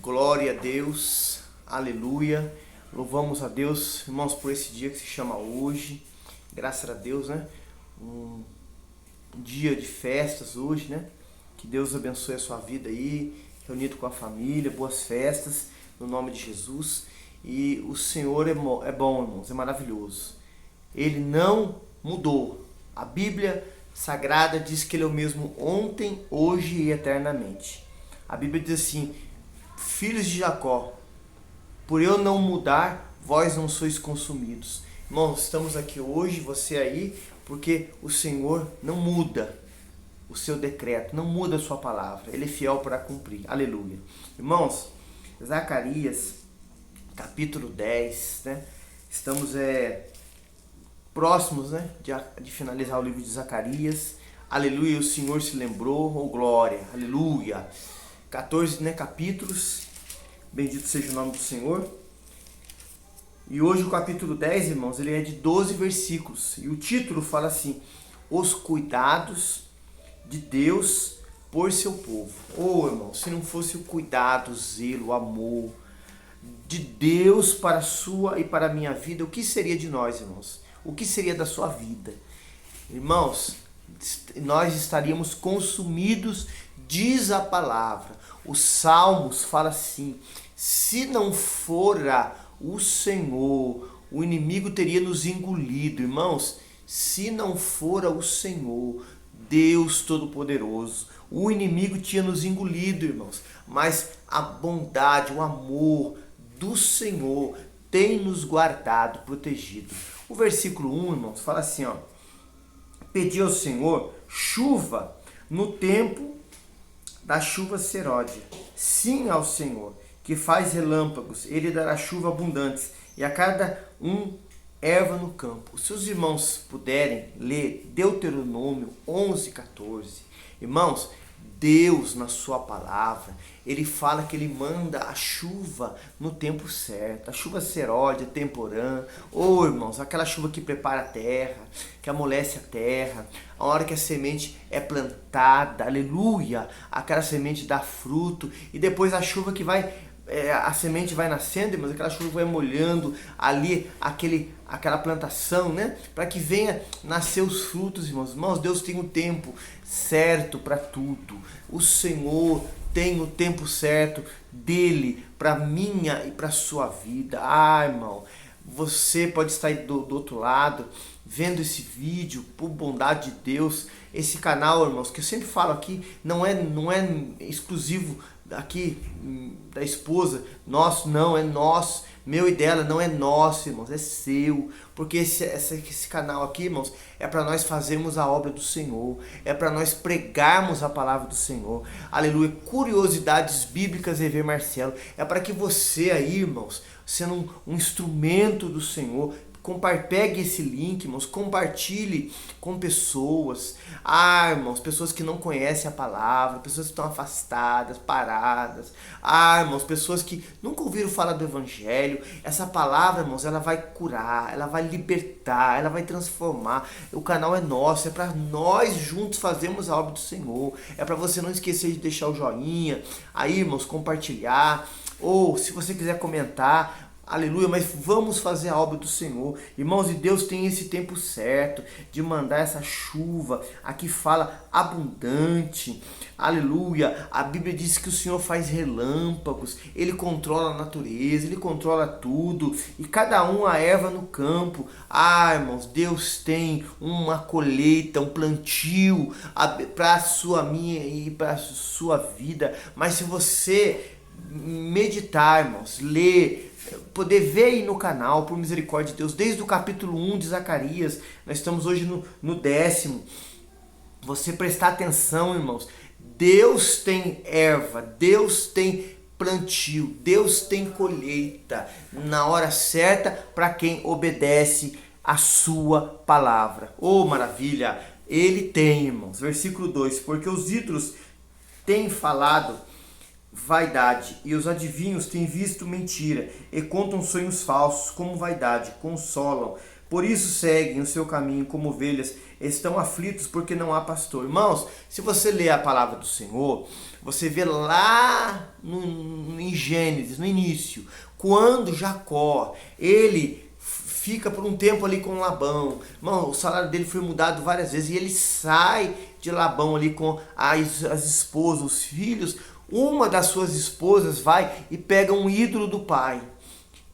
Glória a Deus, aleluia. Louvamos a Deus, irmãos, por esse dia que se chama hoje. Graças a Deus, né? Um dia de festas hoje, né? Que Deus abençoe a sua vida aí, reunido com a família, boas festas, no nome de Jesus. E o Senhor é bom, irmãos, é maravilhoso. Ele não mudou. A Bíblia Sagrada diz que Ele é o mesmo ontem, hoje e eternamente. A Bíblia diz assim: filhos de Jacó, por eu não mudar, vós não sois consumidos. Irmãos, estamos aqui hoje, você aí, porque o Senhor não muda o seu decreto, não muda a sua palavra. Ele é fiel para cumprir. Aleluia. Irmãos, Zacarias, capítulo 10, né? Estamos próximos, né, de finalizar o livro de Zacarias. Aleluia, o Senhor se lembrou, oh glória, aleluia. 14, né, capítulos, bendito seja o nome do Senhor. E hoje o capítulo 10, irmãos, ele é de 12 versículos. E o título fala assim: os cuidados de Deus por seu povo. Oh, irmão, se não fosse o cuidado, o zelo, o amor de Deus para a sua e para a minha vida, o que seria de nós, irmãos? O que seria da sua vida? Irmãos, nós estaríamos consumidos, diz a palavra. Os Salmos fala assim: se não fora o Senhor, o inimigo teria nos engolido. Irmãos, se não fora o Senhor, Deus Todo-Poderoso, o inimigo tinha nos engolido, irmãos. Mas a bondade, o amor do Senhor tem nos guardado, protegido. O versículo 1, irmãos, fala assim, ó: pedi ao Senhor chuva no tempo da chuva seródia. Sim, ao Senhor, que faz relâmpagos, ele dará chuva abundantes, e a cada erva no campo. Se os irmãos puderem ler Deuteronômio 11:14, irmãos, Deus na sua palavra, ele fala que ele manda a chuva no tempo certo, a chuva seródia, temporã. Oh, irmãos, aquela chuva que prepara a terra, que amolece a terra, a hora que a semente é plantada, aleluia, aquela semente dá fruto, e depois a chuva que vai, a semente vai nascendo, mas aquela chuva vai molhando ali aquela plantação, né? Para que venha nascer os frutos, irmãos. Irmãos, Deus tem um tempo certo para tudo. O Senhor tem o tempo certo dele para minha e para sua vida. Ah, irmão, você pode estar aí do outro lado vendo esse vídeo, por bondade de Deus. Esse canal, irmãos, que eu sempre falo aqui, não é exclusivo aqui da esposa, nosso, não, é nosso, meu e dela, não é nosso, irmãos, é seu, porque esse canal aqui, irmãos, é para nós fazermos a obra do Senhor, é para nós pregarmos a palavra do Senhor, aleluia. Curiosidades bíblicas, Ever Marcelo, é para que você aí, irmãos, sendo um instrumento do Senhor, pegue esse link, irmãos, compartilhe com pessoas. Ah, irmãos, pessoas que não conhecem a palavra, pessoas que estão afastadas, paradas. Ah, irmãos, pessoas que nunca ouviram falar do Evangelho. Essa palavra, irmãos, ela vai curar, ela vai libertar, ela vai transformar. O canal é nosso, é para nós juntos fazermos a obra do Senhor. É para você não esquecer de deixar o joinha, aí, irmãos, compartilhar. Ou, se você quiser comentar, aleluia, mas vamos fazer a obra do Senhor. Irmãos, e Deus tem esse tempo certo de mandar essa chuva. Aqui fala abundante. Aleluia. A Bíblia diz que o Senhor faz relâmpagos. Ele controla a natureza, ele controla tudo. E cada a erva no campo. Ah, irmãos, Deus tem uma colheita, um plantio para a sua, minha e para a sua vida. Mas se você meditar, irmãos, ler, poder ver aí no canal, por misericórdia de Deus, desde o capítulo 1 de Zacarias, nós estamos hoje no 10º, você prestar atenção, irmãos, Deus tem erva, Deus tem plantio, Deus tem colheita, na hora certa, para quem obedece a sua palavra. Oh, maravilha, ele tem, irmãos. Versículo 2, porque os ídolos têm falado vaidade, e os adivinhos têm visto mentira, e contam sonhos falsos como vaidade, consolam. Por isso seguem o seu caminho como ovelhas, estão aflitos porque não há pastor. Irmãos, se você ler a palavra do Senhor, você vê lá em Gênesis, no início, quando Jacó, ele fica por um tempo ali com Labão. Irmão, o salário dele foi mudado várias vezes e ele sai de Labão ali com as esposas, os filhos. Uma das suas esposas vai e pega um ídolo do pai.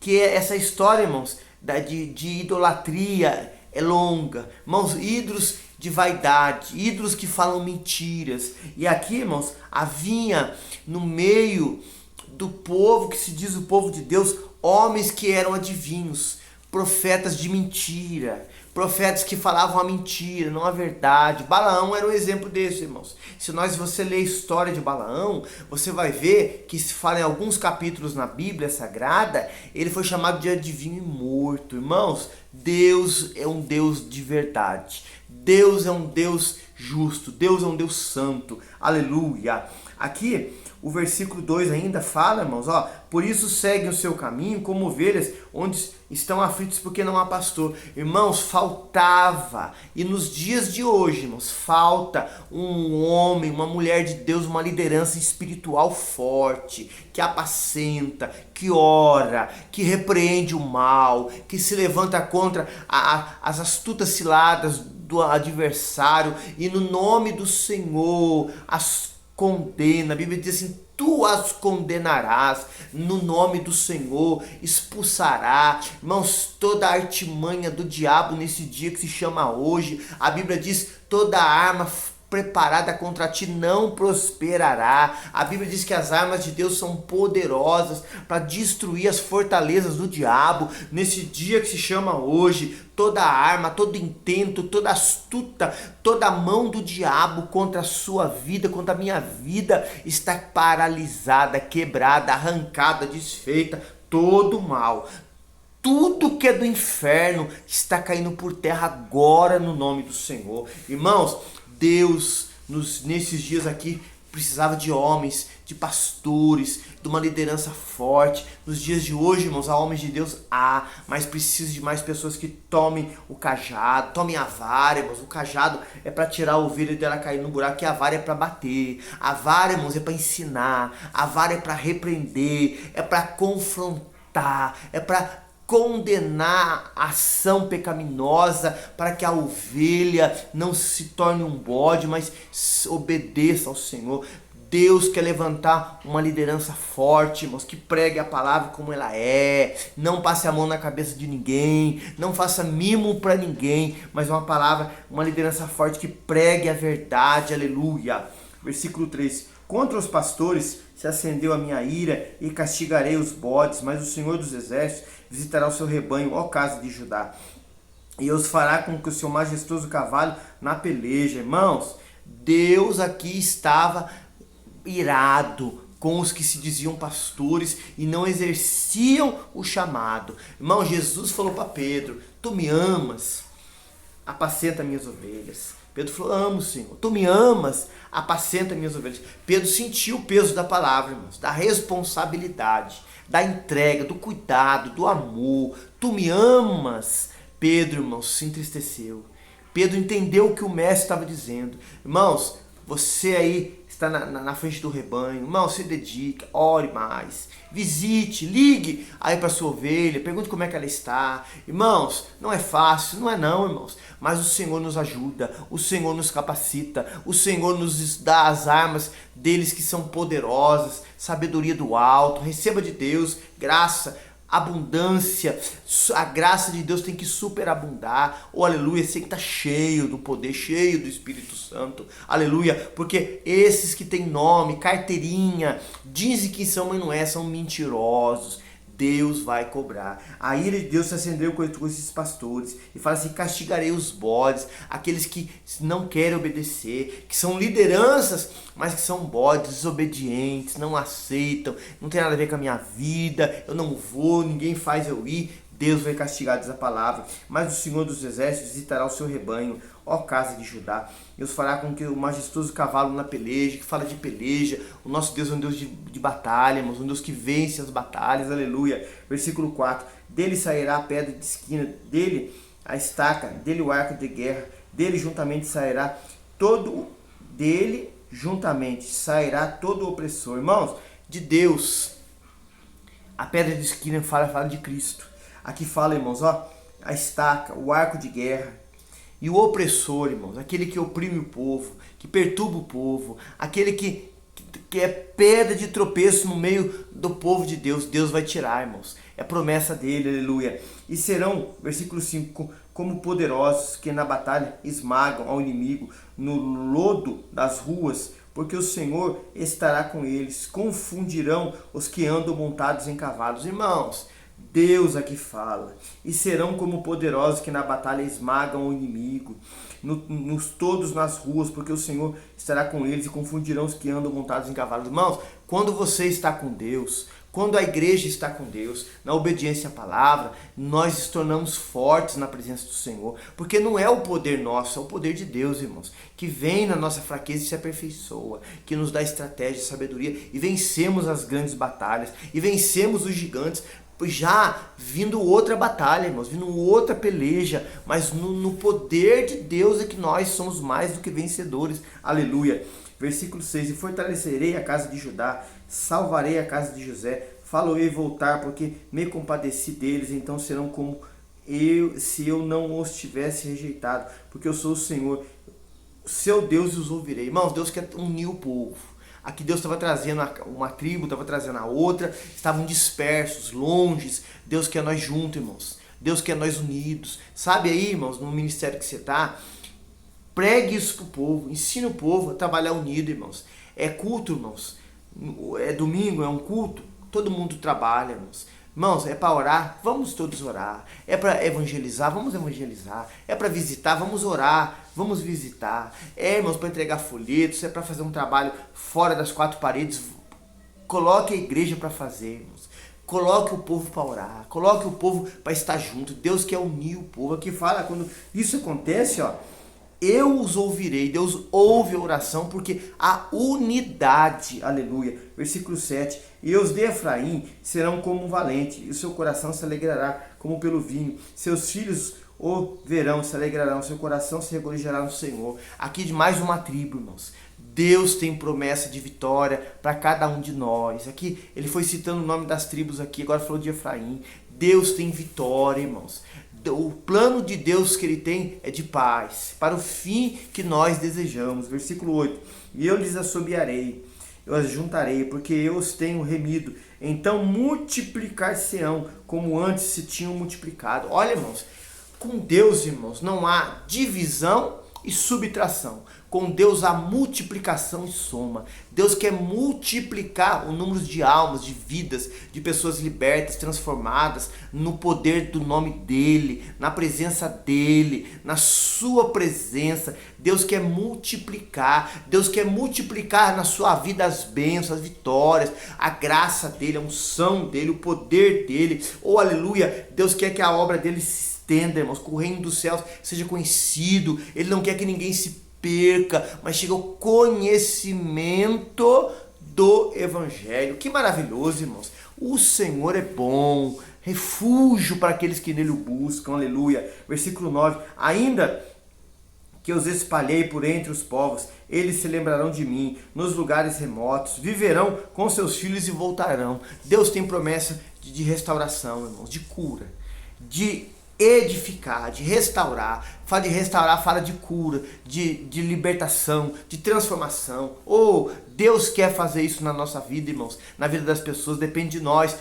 Que é essa história, irmãos, de idolatria é longa. Irmãos, ídolos de vaidade, ídolos que falam mentiras. E aqui, irmãos, havia no meio do povo que se diz o povo de Deus, homens que eram adivinhos, profetas de mentira, profetas que falavam a mentira, não a verdade. Balaão era um exemplo desse, irmãos. Se você ler a história de Balaão, você vai ver que se fala em alguns capítulos na Bíblia Sagrada, ele foi chamado de adivinho e morto. Irmãos, Deus é um Deus de verdade. Deus é um Deus justo. Deus é um Deus santo. Aleluia. Aqui, o versículo 2 ainda fala, irmãos, por isso seguem o seu caminho como ovelhas onde estão aflitos porque não há pastor. Irmãos, faltava, e nos dias de hoje, irmãos, falta um homem, uma mulher de Deus, uma liderança espiritual forte, que apacenta, que ora, que repreende o mal, que se levanta contra as astutas ciladas do adversário e no nome do Senhor as condena. A Bíblia diz assim: tu as condenarás no nome do Senhor, expulsará, irmãos, toda a artimanha do diabo nesse dia que se chama hoje. A Bíblia diz: toda arma preparada contra ti não prosperará. A Bíblia diz que as armas de Deus são poderosas para destruir as fortalezas do diabo. Nesse dia que se chama hoje, toda arma, todo intento, toda astuta, toda mão do diabo contra a sua vida, contra a minha vida, está paralisada, quebrada, arrancada, desfeita. Todo mal, tudo que é do inferno está caindo por terra agora no nome do Senhor. Irmãos, Deus, nesses dias aqui, precisava de homens, de pastores, de uma liderança forte. Nos dias de hoje, irmãos, há homens de Deus, mas precisa de mais pessoas que tomem o cajado, tomem a vara, irmãos. O cajado é para tirar a ovelha dela cair no buraco, e a vara é para bater. A vara, irmãos, é para ensinar. A vara é para repreender, é para confrontar, é para condenar a ação pecaminosa, para que a ovelha não se torne um bode, mas obedeça ao Senhor. Deus quer levantar uma liderança forte, irmãos, que pregue a palavra como ela é, não passe a mão na cabeça de ninguém, não faça mimo para ninguém, mas uma palavra, uma liderança forte que pregue a verdade, aleluia. Versículo 3: contra os pastores se acendeu a minha ira e castigarei os bodes, mas o Senhor dos Exércitos visitará o seu rebanho, ó casa de Judá, e os fará com que o seu majestoso cavalo na peleja. Irmãos, Deus aqui estava irado com os que se diziam pastores e não exerciam o chamado. Irmão, Jesus falou para Pedro: tu me amas, apacenta minhas ovelhas. Pedro falou: amo, Senhor. Tu me amas, apacenta minhas ovelhas. Pedro sentiu o peso da palavra, irmãos, da responsabilidade, da entrega, do cuidado, do amor. Tu me amas. Pedro, irmãos, se entristeceu. Pedro entendeu o que o mestre estava dizendo. Irmãos, você aí está na frente do rebanho, irmão, se dedique, ore mais, visite, ligue aí para sua ovelha, pergunte como é que ela está. Irmãos, não é fácil, não é não, irmãos, mas o Senhor nos ajuda, o Senhor nos capacita, o Senhor nos dá as armas deles que são poderosas, sabedoria do alto. Receba de Deus graça, abundância. A graça de Deus tem que superabundar. Oh, aleluia, você tem que estar cheio do poder, cheio do Espírito Santo, aleluia, porque esses que têm nome, carteirinha, dizem que são, mas não é, são mentirosos. Deus vai cobrar. A ira de Deus se acendeu com esses pastores e fala assim: castigarei os bodes, aqueles que não querem obedecer, que são lideranças, mas que são bodes, desobedientes, não aceitam, não tem nada a ver com a minha vida, eu não vou, ninguém faz eu ir. Deus vai castigar, diz a palavra. Mas o Senhor dos Exércitos visitará o seu rebanho, ó casa de Judá. Deus fará com que o majestoso cavalo na peleja, que fala de peleja. O nosso Deus é um Deus de batalha, irmãos, um Deus que vence as batalhas, aleluia. Versículo 4: dele sairá a pedra de esquina, dele a estaca, dele o arco de guerra, dele juntamente sairá todo o opressor. Irmãos, de Deus A pedra de esquina fala de Cristo. Aqui fala, irmãos, ó, a estaca, o arco de guerra. E o opressor, irmãos, aquele que oprime o povo, que perturba o povo, aquele que é pedra de tropeço no meio do povo de Deus, Deus vai tirar, irmãos. É promessa dele, aleluia. E serão, versículo 5, como poderosos que na batalha esmagam ao inimigo no lodo das ruas, porque o Senhor estará com eles, confundirão os que andam montados em cavalos. Irmãos, Deus aqui fala, e serão como poderosos que na batalha esmagam o inimigo, todos nas ruas, porque o Senhor estará com eles e confundirão os que andam montados em cavalos. Irmãos, quando você está com Deus, quando a igreja está com Deus, na obediência à palavra, nós nos tornamos fortes na presença do Senhor, porque não é o poder nosso, é o poder de Deus, irmãos, que vem na nossa fraqueza e se aperfeiçoa, que nos dá estratégia, sabedoria, e vencemos as grandes batalhas, e vencemos os gigantes, já vindo outra batalha, irmãos, vindo outra peleja, mas no poder de Deus é que nós somos mais do que vencedores, aleluia. Versículo 6, e fortalecerei a casa de Judá, salvarei a casa de José, falo-ei voltar, porque me compadeci deles, então serão como eu, se eu não os tivesse rejeitado, porque eu sou o Senhor, seu Deus, e os ouvirei. Irmãos, Deus quer unir o povo. Aqui Deus estava trazendo uma tribo, estava trazendo a outra, estavam dispersos, longes. Deus quer nós juntos, irmãos. Deus quer nós unidos. Sabe aí, irmãos, no ministério que você está, pregue isso para o povo, ensine o povo a trabalhar unido, irmãos. É culto, irmãos. É domingo, é um culto. Todo mundo trabalha, irmãos. Irmãos, é para orar? Vamos todos orar. É para evangelizar? Vamos evangelizar. É para visitar? Vamos orar. Vamos visitar. É, irmãos, para entregar folhetos. É para fazer um trabalho fora das quatro paredes. Coloque a igreja para fazer, irmãos. Coloque o povo para orar. Coloque o povo para estar junto. Deus quer unir o povo. Aqui fala, quando isso acontece, ó, eu os ouvirei. Deus ouve a oração porque a unidade, aleluia. Versículo 7, e os de Efraim serão como um valente, e o seu coração se alegrará como pelo vinho. Seus filhos o verão, se alegrarão, seu coração se regozijará no Senhor. Aqui de mais uma tribo, irmãos. Deus tem promessa de vitória para cada um de nós. Aqui ele foi citando o nome das tribos aqui, agora falou de Efraim. Deus tem vitória, irmãos. O plano de Deus que ele tem é de paz, para o fim que nós desejamos. Versículo 8, e eu lhes assobiarei, eu as juntarei, porque eu os tenho remido, então multiplicar-se-ão, como antes se tinham multiplicado. Olha, irmãos, com Deus, irmãos, não há divisão e subtração. Com Deus há multiplicação e soma. Deus quer multiplicar o número de almas, de vidas, de pessoas libertas, transformadas no poder do nome dEle, na presença dEle, na sua presença. Deus quer multiplicar. Deus quer multiplicar na sua vida as bênçãos, as vitórias, a graça dEle, a unção dEle, o poder dEle. Oh, aleluia! Deus quer que a obra dEle se estenda, irmãos, que o reino dos céus seja conhecido. Ele não quer que ninguém se perca, mas chega ao conhecimento do Evangelho. Que maravilhoso, irmãos. O Senhor é bom, refúgio para aqueles que nele o buscam, aleluia. Versículo 9, ainda que os espalhei por entre os povos, eles se lembrarão de mim, nos lugares remotos, viverão com seus filhos e voltarão. Deus tem promessa de restauração, irmãos, de cura, de edificar, de restaurar. Fala de restaurar, fala de cura, de libertação, de transformação. Oh, Deus quer fazer isso na nossa vida, irmãos, na vida das pessoas. Depende de nós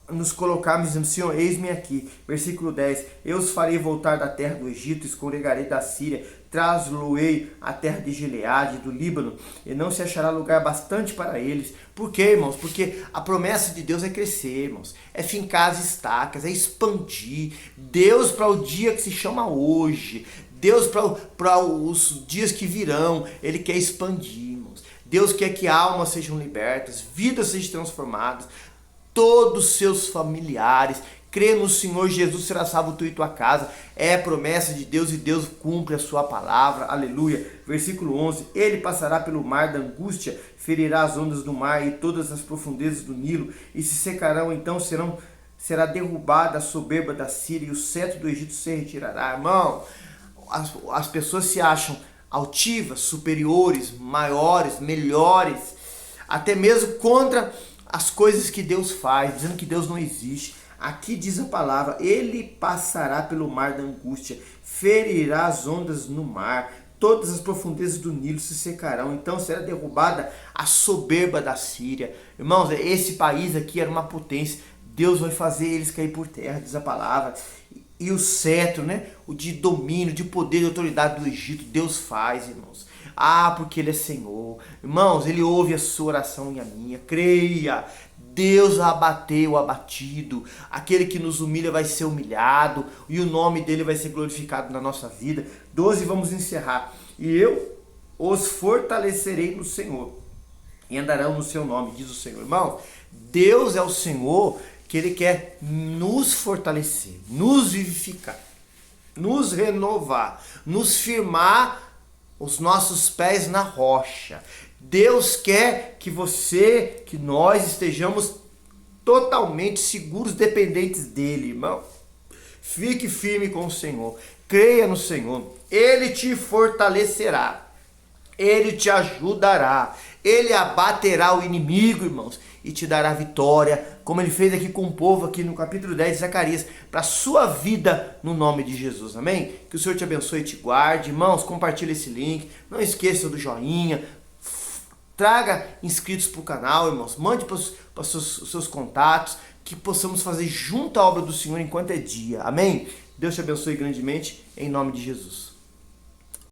nos colocarmos dizendo, Senhor, eis-me aqui. Versículo 10, eu os farei voltar da terra do Egito, escorregarei da Síria, traz-lo-ei à terra de Gileade, do Líbano, e não se achará lugar bastante para eles. Por quê, irmãos? Porque a promessa de Deus é crescer, irmãos, é fincar as estacas, é expandir. Deus para o dia que se chama hoje, Deus para os dias que virão, Ele quer expandir, irmãos. Deus quer que almas sejam libertas, vidas sejam transformadas, todos os seus familiares. Crê no Senhor Jesus, será salvo tu e tua casa. É promessa de Deus e Deus cumpre a sua palavra. Aleluia. Versículo 11. Ele passará pelo mar da angústia, ferirá as ondas do mar e todas as profundezas do Nilo, e se secarão, então será derrubada a soberba da Síria, e o cetro do Egito se retirará. Irmão, as pessoas se acham altivas, superiores, maiores, melhores, até mesmo contra as coisas que Deus faz, dizendo que Deus não existe. Aqui diz a palavra, ele passará pelo mar da angústia, ferirá as ondas no mar, todas as profundezas do Nilo se secarão, então será derrubada a soberba da Síria. Irmãos, esse país aqui era uma potência, Deus vai fazer eles cair por terra, diz a palavra. E o cetro, né, o de domínio, de poder, de autoridade do Egito, Deus faz, irmãos. Ah, porque Ele é Senhor. Irmãos, Ele ouve a sua oração e a minha. Creia, Deus abateu o abatido. Aquele que nos humilha vai ser humilhado. E o nome dEle vai ser glorificado na nossa vida. 12, vamos encerrar. E eu os fortalecerei no Senhor. E andarão no seu nome, diz o Senhor. Irmãos, Deus é o Senhor que Ele quer nos fortalecer, nos vivificar, nos renovar, nos firmar os nossos pés na rocha. Deus quer que nós estejamos totalmente seguros, dependentes dEle, irmão. Fique firme com o Senhor, creia no Senhor, Ele te fortalecerá, Ele te ajudará, Ele abaterá o inimigo, irmãos, e te dará vitória, como Ele fez aqui com o povo, aqui no capítulo 10 de Zacarias, para a sua vida, no nome de Jesus, amém? Que o Senhor te abençoe e te guarde, irmãos, compartilhe esse link, não esqueça do joinha, traga inscritos para o canal, irmãos, mande para os seus contatos, que possamos fazer junto a obra do Senhor enquanto é dia, amém? Deus te abençoe grandemente, em nome de Jesus.